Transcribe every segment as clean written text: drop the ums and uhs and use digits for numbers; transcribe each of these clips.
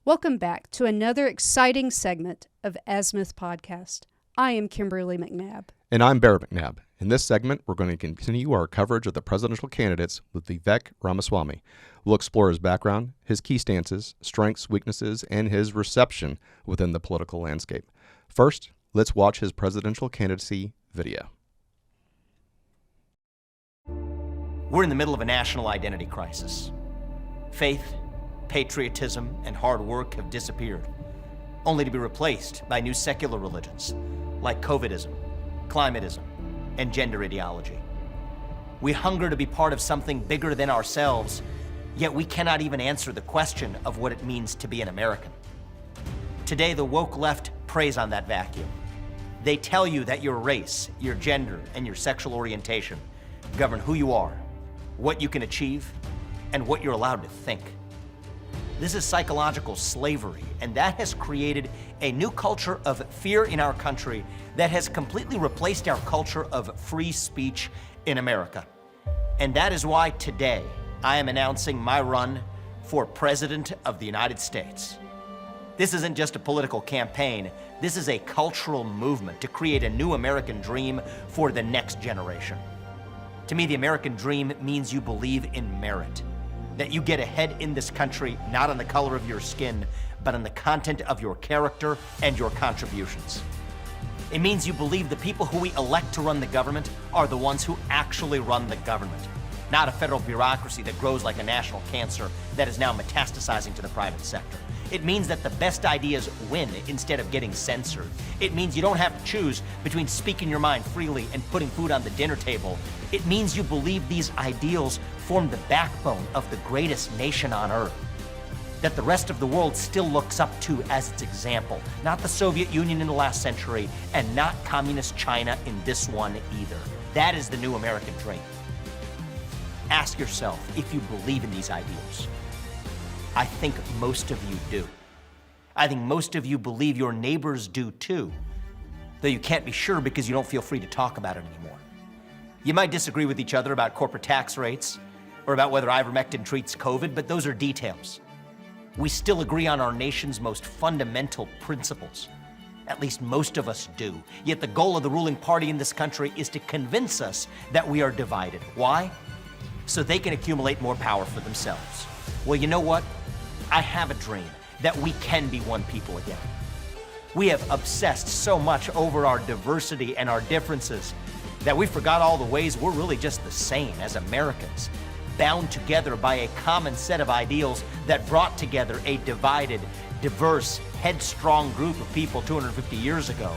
Welcome back to another exciting segment of Azimuth Podcast. I am Kimberly McNabb. And I'm Barrett McNabb. In this segment, we're going to continue our coverage of the presidential candidates with Vivek Ramaswamy. We'll explore his background, his key stances, strengths, weaknesses, and his reception within the political landscape. First, let's watch his presidential candidacy video. We're in the middle of a national identity crisis. Faith, patriotism, and hard work have disappeared, only to be replaced by new secular religions like COVIDism, climatism, and gender ideology. We hunger to be part of something bigger than ourselves, yet we cannot even answer the question of what it means to be an American. Today, the woke left preys on that vacuum. They tell you that your race, your gender, and your sexual orientation govern who you are, what you can achieve, and what you're allowed to think. This is psychological slavery, and that has created a new culture of fear in our country that has completely replaced our culture of free speech in America. And that is why today I am announcing my run for President of the United States. This isn't just a political campaign. This is a cultural movement to create a new American dream for the next generation. To me, the American dream means you believe in merit, that you get ahead in this country not on the color of your skin, but on the content of your character and your contributions. It means you believe the people who we elect to run the government are the ones who actually run the government, not a federal bureaucracy that grows like a national cancer that is now metastasizing to the private sector. It means that the best ideas win instead of getting censored. It means you don't have to choose between speaking your mind freely and putting food on the dinner table. It means you believe these ideals form the backbone of the greatest nation on earth, that the rest of the world still looks up to as its example, not the Soviet Union in the last century, and not communist China in this one either. That is the new American dream. Ask yourself if you believe in these ideals. I think most of you do. I think most of you believe your neighbors do too, though you can't be sure because you don't feel free to talk about it anymore. You might disagree with each other about corporate tax rates or about whether ivermectin treats COVID, but those are details. We still agree on our nation's most fundamental principles. At least most of us do. Yet the goal of the ruling party in this country is to convince us that we are divided. Why? So they can accumulate more power for themselves. Well, you know what? I have a dream that we can be one people again. We have obsessed so much over our diversity and our differences that we forgot all the ways we're really just the same as Americans, bound together by a common set of ideals that brought together a divided, diverse, headstrong group of people 250 years ago.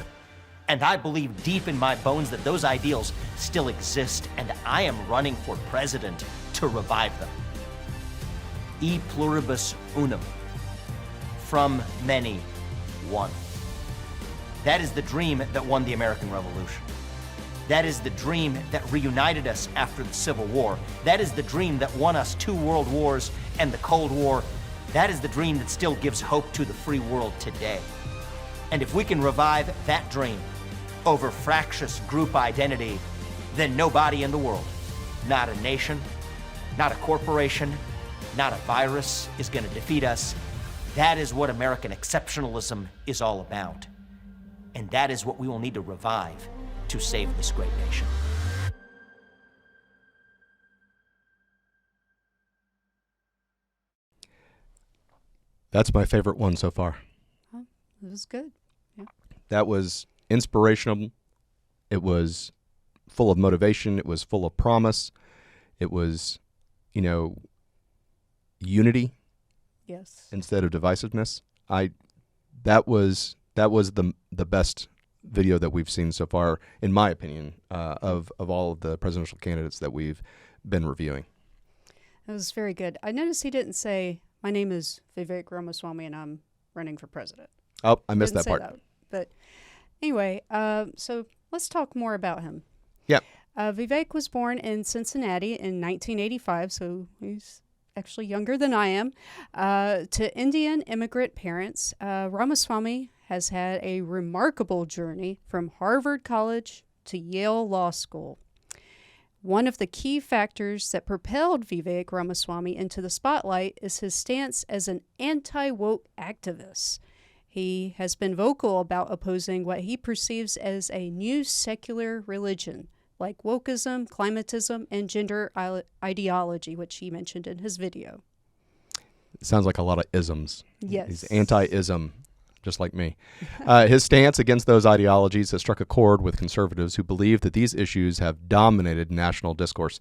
And I believe deep in my bones that those ideals still exist, and I am running for president to revive them. E pluribus unum, from many, one. That is the dream that won the American Revolution. That is the dream that reunited us after the Civil War. That is the dream that won us 2 world wars and the Cold War. That is the dream that still gives hope to the free world today. And if we can revive that dream over fractious group identity, then nobody in the world, not a nation, not a corporation, not a virus, is going to defeat us. That is what American exceptionalism is all about. And that is what we will need to revive to save this great nation. That's my favorite one so far. Oh, it was good. Yeah. That was inspirational. It was full of motivation. It was full of promise. It was, unity. Yes. Instead of divisiveness. That was the best video that we've seen so far, in my opinion, of all of the presidential candidates that we've been reviewing. It was very good. I noticed he didn't say, "My name is Vivek Ramaswamy and I'm running for president." Oh, I missed Didn't that part. say that. But anyway, so let's talk more about him. Yeah. Vivek was born in Cincinnati in 1985, so he's actually younger than I am, to Indian immigrant parents. Ramaswamy has had a remarkable journey from Harvard College to Yale Law School. One of the key factors that propelled Vivek Ramaswamy into the spotlight is his stance as an anti-woke activist. He has been vocal about opposing what he perceives as a new secular religion, like wokeism, climatism, and gender ideology, which he mentioned in his video. Sounds like a lot of isms. Yes. He's anti-ism, just like me. His stance against those ideologies has struck a chord with conservatives who believe that these issues have dominated national discourse.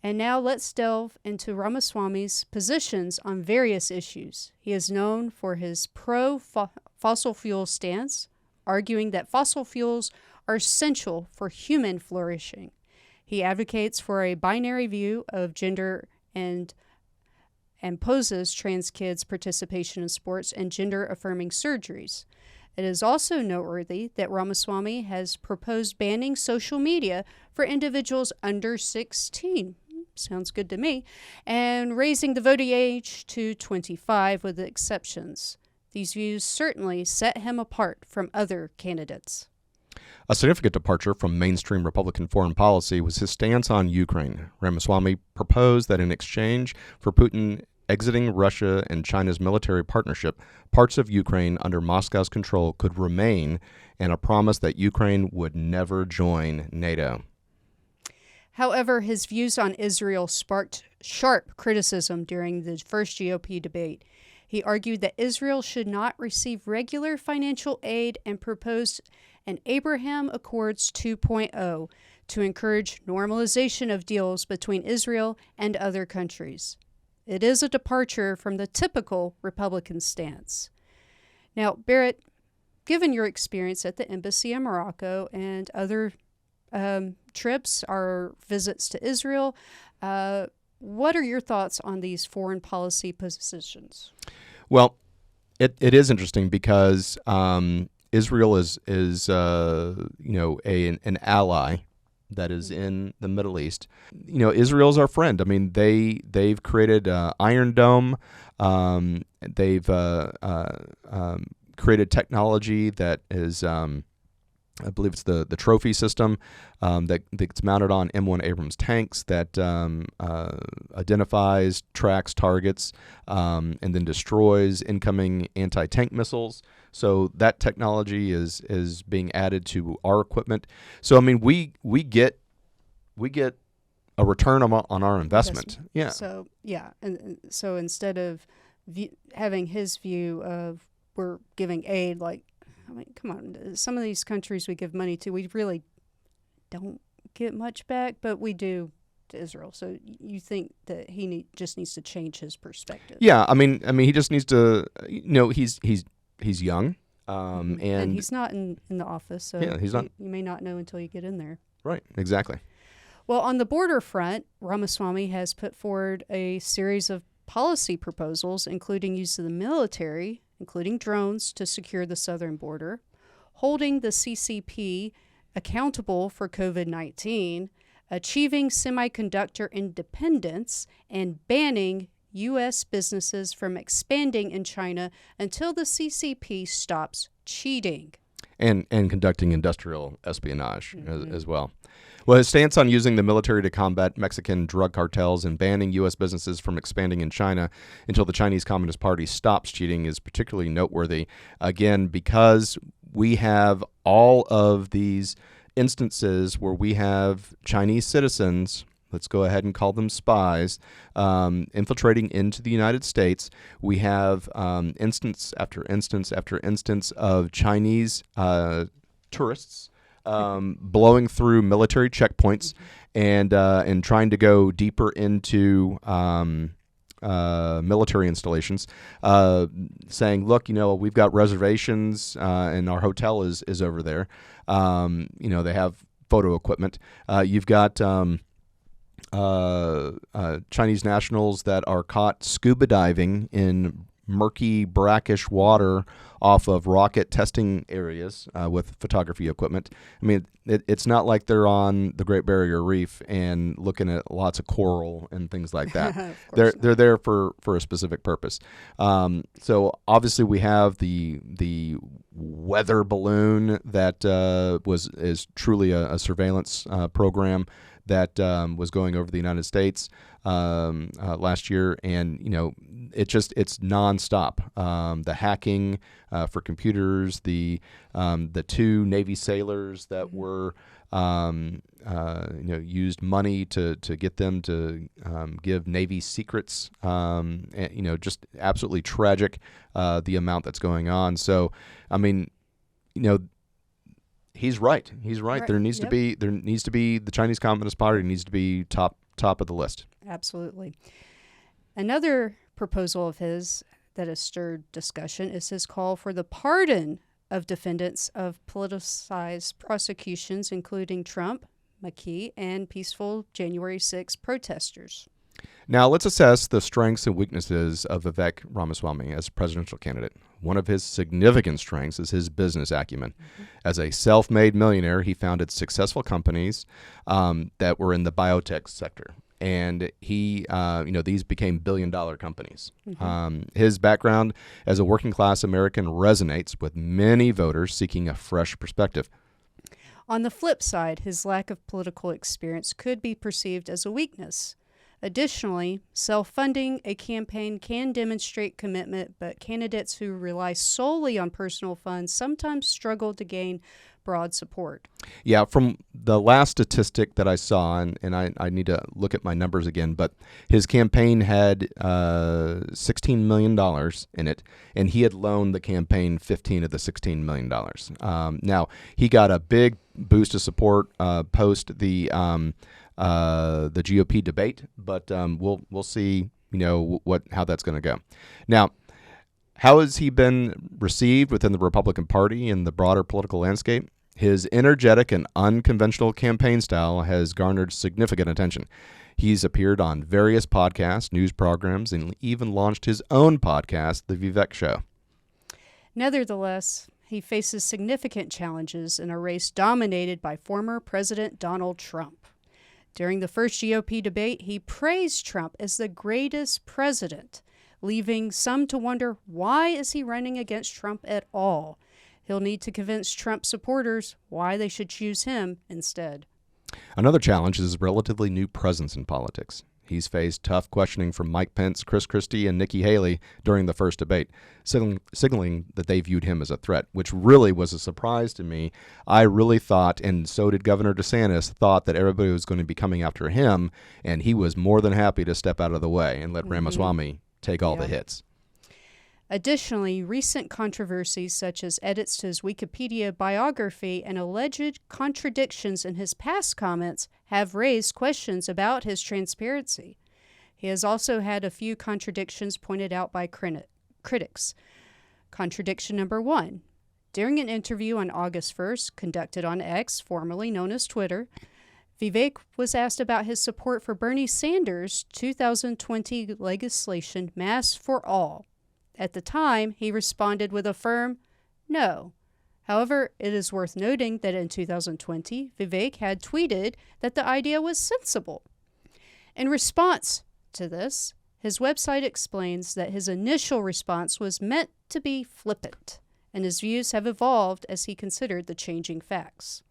And now let's delve into Ramaswamy's positions on various issues. He is known for his pro-fossil fuel stance, arguing that fossil fuels are essential for human flourishing. He advocates for a binary view of gender and opposes trans kids' participation in sports and gender-affirming surgeries. It is also noteworthy that Ramaswamy has proposed banning social media for individuals under 16. Sounds good to me. And raising the voting age to 25 with exceptions. These views certainly set him apart from other candidates. A significant departure from mainstream Republican foreign policy was his stance on Ukraine. Ramaswamy proposed that in exchange for Putin exiting Russia and China's military partnership, parts of Ukraine under Moscow's control could remain, and a promise that Ukraine would never join NATO. However, his views on Israel sparked sharp criticism during the first GOP debate. He argued that Israel should not receive regular financial aid and proposed an Abraham Accords 2.0 to encourage normalization of deals between Israel and other countries. It is a departure from the typical Republican stance. Now, Barrett, given your experience at the embassy in Morocco and other trips or visits to Israel, what are your thoughts on these foreign policy positions? Well, it is interesting because Israel is an ally that is in the Middle East. Israel's our friend. I mean, they've created Iron Dome. They've created technology that is, I believe it's the trophy system that's mounted on M1 Abrams tanks that identifies, tracks targets, and then destroys incoming anti-tank missiles. So that technology is being added to our equipment. So I mean, we get a return on our investment. Yeah. So and so instead of having his view of we're giving aid, like, I mean, come on, some of these countries we give money to, we really don't get much back, but we do to Israel. So you think that he just needs to change his perspective? Yeah, I mean, he just needs to. He's young, and he's not in the office, so yeah, he's not. You may not know until you get in there. Right. Exactly. Well, on the border front, Ramaswamy has put forward a series of policy proposals, including use of the military, including drones, to secure the southern border, holding the CCP accountable for COVID-19, achieving semiconductor independence, and banning U.S. businesses from expanding in China until the CCP stops cheating. And conducting industrial espionage as well. Well, his stance on using the military to combat Mexican drug cartels and banning U.S. businesses from expanding in China until the Chinese Communist Party stops cheating is particularly noteworthy. Again, because we have all of these instances where we have Chinese citizens, let's go ahead and call them spies, infiltrating into the United States. We have instance after instance after instance of Chinese tourists blowing through military checkpoints and trying to go deeper into military installations, saying, look, we've got reservations and our hotel is over there. They have photo equipment. You've got Chinese nationals that are caught scuba diving in murky, brackish water off of rocket testing areas with photography equipment. I mean, it's not like they're on the Great Barrier Reef and looking at lots of coral and things like that. They're there for a specific purpose. So obviously we have the weather balloon that is truly a surveillance program that was going over the United States last year, and it's nonstop. The hacking for computers, the two Navy sailors that were used money to get them to give Navy secrets. Just absolutely tragic the amount that's going on. So, I mean, he's right. He's right. There needs to be the Chinese Communist Party needs to be top of the list. Absolutely. Another proposal of his that has stirred discussion is his call for the pardon of defendants of politicized prosecutions, including Trump, McKee, and peaceful January 6 protesters. Now, let's assess the strengths and weaknesses of Vivek Ramaswamy as a presidential candidate. One of his significant strengths is his business acumen. Mm-hmm. As a self-made millionaire, he founded successful companies that were in the biotech sector. And he, these became billion-dollar companies. Mm-hmm. His background as a working-class American resonates with many voters seeking a fresh perspective. On the flip side, his lack of political experience could be perceived as a weakness. Additionally, self-funding a campaign can demonstrate commitment, but candidates who rely solely on personal funds sometimes struggle to gain broad support. Yeah, from the last statistic that I saw, and I need to look at my numbers again, but his campaign had $16 million in it, and he had loaned the campaign $15 of the $16 million. Now, he got a big boost of support post the GOP debate, but we'll see, how that's going to go. Now, how has he been received within the Republican Party and the broader political landscape? His energetic and unconventional campaign style has garnered significant attention. He's appeared on various podcasts, news programs, and even launched his own podcast, The Vivek Show. Nevertheless, he faces significant challenges in a race dominated by former President Donald Trump. During the first GOP debate, he praised Trump as the greatest president, leaving some to wonder, why is he running against Trump at all? He'll need to convince Trump supporters why they should choose him instead. Another challenge is his relatively new presence in politics. He's faced tough questioning from Mike Pence, Chris Christie, and Nikki Haley during the first debate, signaling that they viewed him as a threat, which really was a surprise to me. I really thought, and so did Governor DeSantis, thought that everybody was going to be coming after him, and he was more than happy to step out of the way and let Ramaswamy take all the hits. Additionally, recent controversies such as edits to his Wikipedia biography and alleged contradictions in his past comments have raised questions about his transparency. He has also had a few contradictions pointed out by critics. Contradiction number 1. During an interview on August 1st, conducted on X, formerly known as Twitter, Vivek was asked about his support for Bernie Sanders' 2020 legislation, Mask for All. At the time, he responded with a firm no. However, it is worth noting that in 2020, Vivek had tweeted that the idea was sensible. In response to this, his website explains that his initial response was meant to be flippant, and his views have evolved as he considered the changing facts.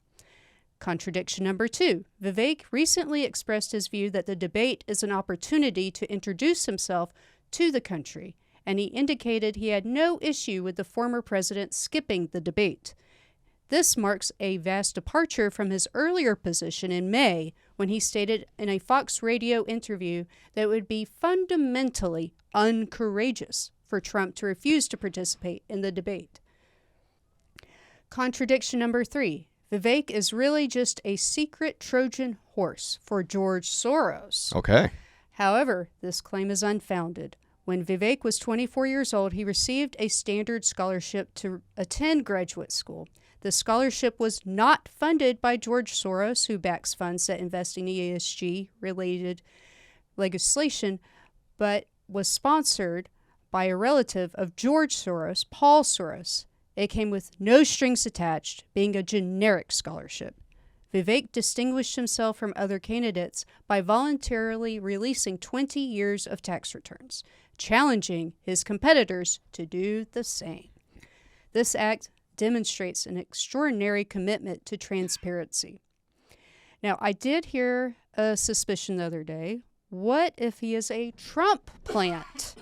Contradiction number 2. Vivek recently expressed his view that the debate is an opportunity to introduce himself to the country, and he indicated he had no issue with the former president skipping the debate. This marks a vast departure from his earlier position in May, when he stated in a Fox radio interview that it would be fundamentally uncourageous for Trump to refuse to participate in the debate. Contradiction number 3. Vivek is really just a secret Trojan horse for George Soros. Okay. However, this claim is unfounded. When Vivek was 24 years old, he received a standard scholarship to attend graduate school. The scholarship was not funded by George Soros, who backs funds that invest in ESG-related legislation, but was sponsored by a relative of George Soros, Paul Soros. It came with no strings attached, being a generic scholarship. Vivek distinguished himself from other candidates by voluntarily releasing 20 years of tax returns, challenging his competitors to do the same. This act demonstrates an extraordinary commitment to transparency. Now, I did hear a suspicion the other day. What if he is a Trump plant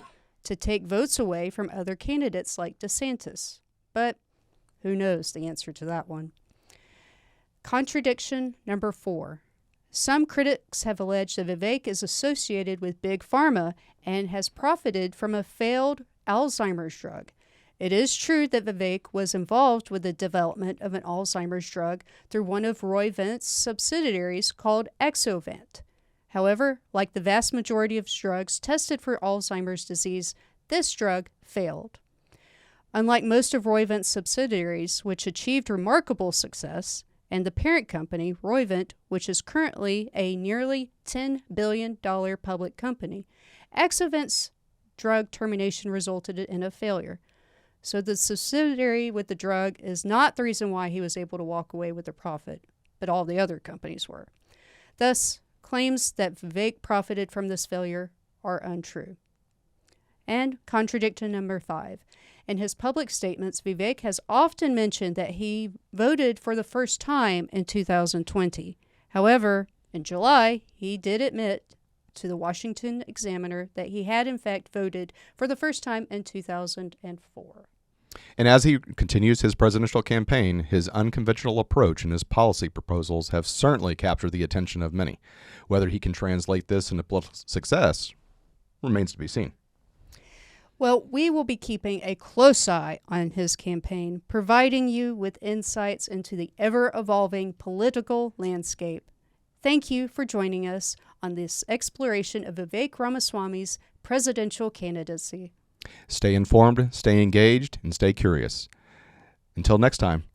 to take votes away from other candidates like DeSantis? But who knows the answer to that one. Contradiction number 4. Some critics have alleged that Vivek is associated with Big Pharma and has profited from a failed Alzheimer's drug. It is true that Vivek was involved with the development of an Alzheimer's drug through one of Roivant's subsidiaries called Exovant. However, like the vast majority of drugs tested for Alzheimer's disease, this drug failed. Unlike most of Roivant's subsidiaries, which achieved remarkable success, and the parent company, Roivant, which is currently a nearly $10 billion public company, Exovant's drug termination resulted in a failure. So the subsidiary with the drug is not the reason why he was able to walk away with a profit, but all the other companies were. Thus, claims that Vivek profited from this failure are untrue. And contradiction number 5. In his public statements, Vivek has often mentioned that he voted for the first time in 2020. However, in July, he did admit to the Washington Examiner that he had in fact voted for the first time in 2004. And as he continues his presidential campaign, his unconventional approach and his policy proposals have certainly captured the attention of many. Whether he can translate this into political success remains to be seen. Well, we will be keeping a close eye on his campaign, providing you with insights into the ever-evolving political landscape. Thank you for joining us on this exploration of Vivek Ramaswamy's presidential candidacy. Stay informed, stay engaged, and stay curious. Until next time,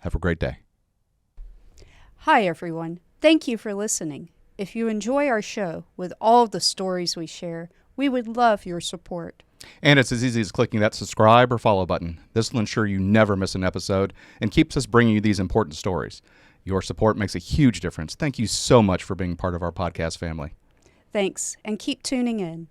have a great day. Hi, everyone. Thank you for listening. If you enjoy our show with all the stories we share, we would love your support. And it's as easy as clicking that subscribe or follow button. This will ensure you never miss an episode and keeps us bringing you these important stories. Your support makes a huge difference. Thank you so much for being part of our podcast family. Thanks, and keep tuning in.